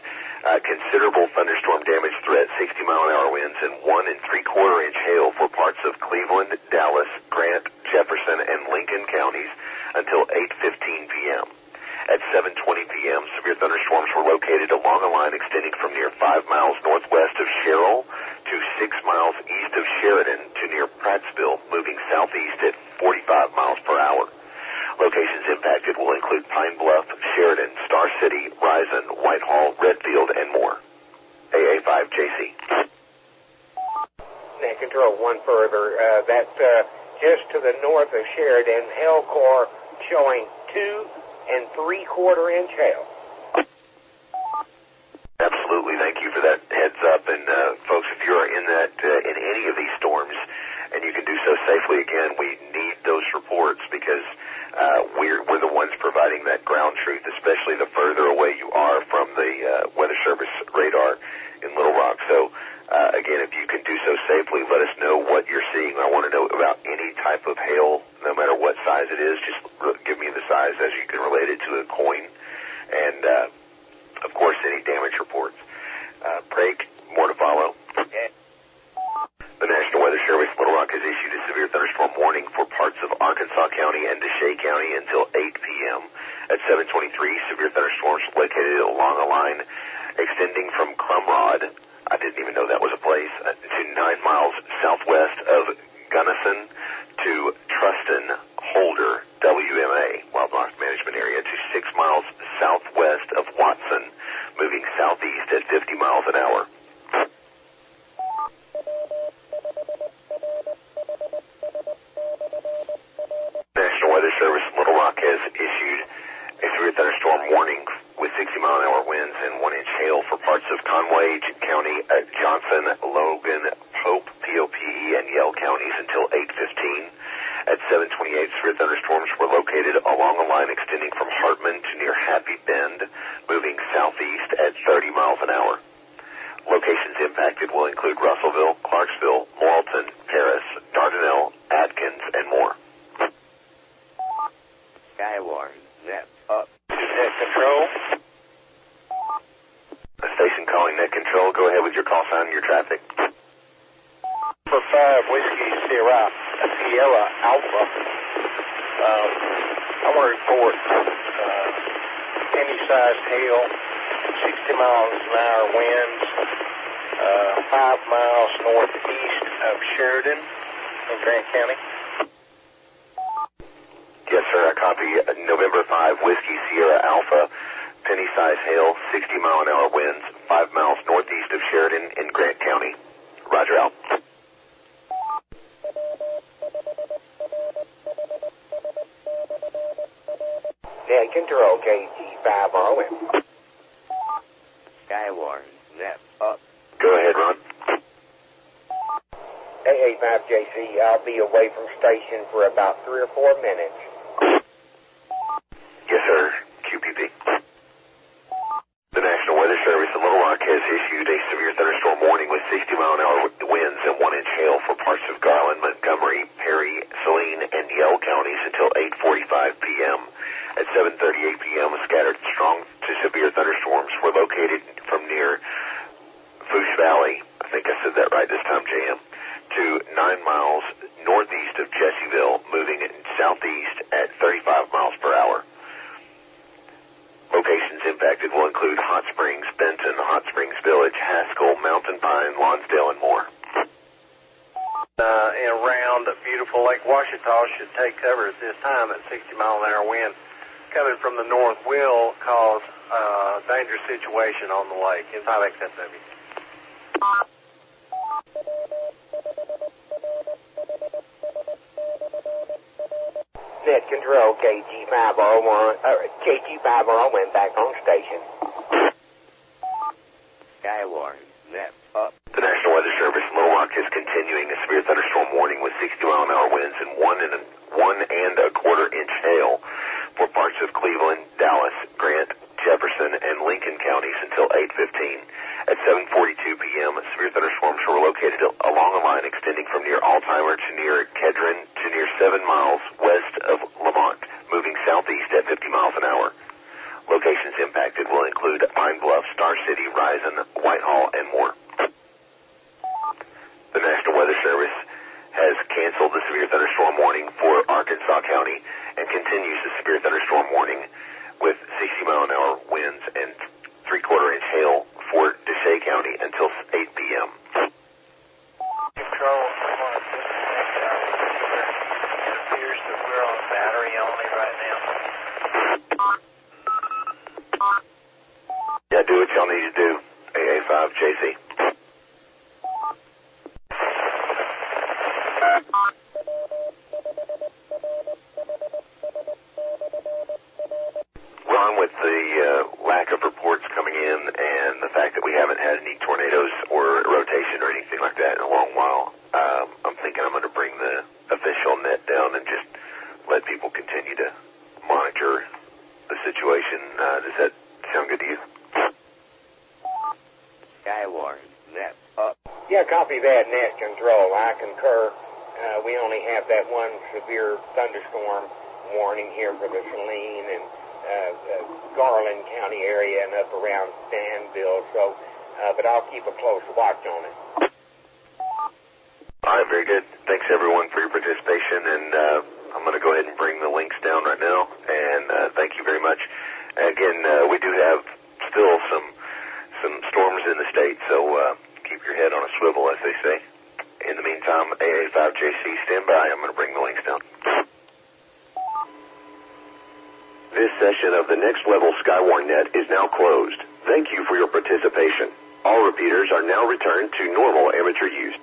considerable thunderstorm damage threat, 60-mile-an-hour winds, and 1 3/4 inch hail for parts of Cleveland, Dallas, Grant, Jefferson, and Lincoln counties until 8:15 p.m. At 7:20 p.m., severe thunderstorms were located along a line extending from near 5 miles northwest of Sherrill to 6 miles east of Sheridan to near Prattsville, moving southeast at 45 miles per hour. Locations impacted will include Pine Bluff, Sheridan, Star City, Rison, Whitehall, Redfield, and more. AA5JC. Net Control, one further. That's just to the north of Sheridan, hail core showing 2 3/4 inch hail. Absolutely. Thank you for that heads up. And folks, if you're in that in any of these storms, and you can do so safely, again, we need those reports because we're the ones providing that ground truth, especially the further away you are from the Weather Service radar in Little Rock. So, again, if you can do so safely, let us know what you're seeing. I want to know about any type of hail, no matter what size it is. Just give me the size as you can relate it to a coin. And, of course, any damage reports. Craig, more to follow. Okay. The National Weather Service Little Rock has issued a severe thunderstorm warning for parts of Arkansas County and Deshay County until 8 p.m. At 7:23, severe thunderstorms located along a line extending from Crumrod, I didn't even know that was a place, to 9 miles southwest of Gunnison to Truston, Holder, WMA, Wildlife Management Area, to 6 miles southwest of Watson, moving southeast at 50 miles an hour. National Weather Service Little Rock has issued a severe thunderstorm warning with 60-mile-an-hour winds and 1 inch hail for parts of Conway County, Johnson, Logan, Pope, POPE, and Yell counties until 8:15. At 7:28, severe thunderstorms were located along a line extending from Hartman to near Happy Bend, moving southeast at 30 miles an hour. Locations impacted will include Russellville, Clarksville, Morrilton, Paris, Dardanelle, Atkins, and more. Skywarn Net up. Net Control. A station calling Net Control. Go ahead with your call sign and your traffic. For 5 Whiskey Sierra Alpha. I want to report penny-sized hail, 60 miles an hour winds, 5 miles northeast of Sheridan in Grant County. Yes, sir. I copy November 5 Whiskey Sierra Alpha. Penny-sized hail, 60-mile-an-hour winds, 5 miles northeast of Sheridan in Grant County. Roger out. control, KG5RON. Skywarn Net up. Go ahead, Ron. AA5JC, I'll be away from station for about 3 or 4 minutes. Yes, sir. QPP. The National Weather Service in Little Rock has issued a severe thunderstorm warning with 60-mile-an-hour winds and 1-inch hail for parts of Garland, Montgomery, Perry, Saline, and Yell counties until 8:45 p.m. At 7:38 p.m., scattered strong to severe thunderstorms were located from near Foose Valley, I think I said that right this time, JM, to 9 miles northeast of Jessieville, moving southeast at 35 miles per hour. Locations impacted will include Hot Springs, Benton, Hot Springs Village, Haskell, Mountain Pine, Lonsdale, and more. And around beautiful Lake Washita should take cover at this time at 60-mile-an-hour wind coming from the north will cause a dangerous situation on the lake. It's 5XFW. Net control, KG5RON went back on station. Skywarn Net up. The National Weather Service in Little Rock is continuing a severe thunderstorm warning with 60-mile-an-hour winds and 1.25-inch hail for parts of Cleveland, Dallas, Grant, Jefferson, and Lincoln counties until 8:15. At 7:42 p.m., severe thunderstorms were located along a line extending from near Alzheimer to near Kedron to near 7 miles west of Lamont, moving southeast at 50 miles an hour. Locations impacted will include Pine Bluff, Star City, Rison, Whitehall, and more. The National Weather Service has canceled the severe thunderstorm warning for Arkansas County and continues the severe thunderstorm warning with 60-mile-an-hour winds and 3/4-inch hail for Deshay County until 8 p.m. Control, it appears that we're on battery only right now. Yeah, do what y'all need to do. AA5JC. Ron, with the lack of reports coming in and the fact that we haven't had any tornadoes or rotation or anything like that in a long while, I'm thinking I'm going to bring the official net down and just let people continue to monitor the situation. Does that sound good to you? Skywarn Net up. Yeah, copy that, Net control. I concur. We only have that one severe thunderstorm warning here for the Saline and Garland County area and up around Danville. So, but I'll keep a close watch on it. All right, very good. Thanks, everyone, for your participation, and I'm going to go ahead and bring the links down right now, and thank you very much. Again, we do have still some storms in the state, so keep your head on a swivel, as they say. In the meantime, AA5JC, stand by. I'm going to bring the links down. This session of the Next Level Skywarn Net is now closed. Thank you for your participation. All repeaters are now returned to normal amateur use.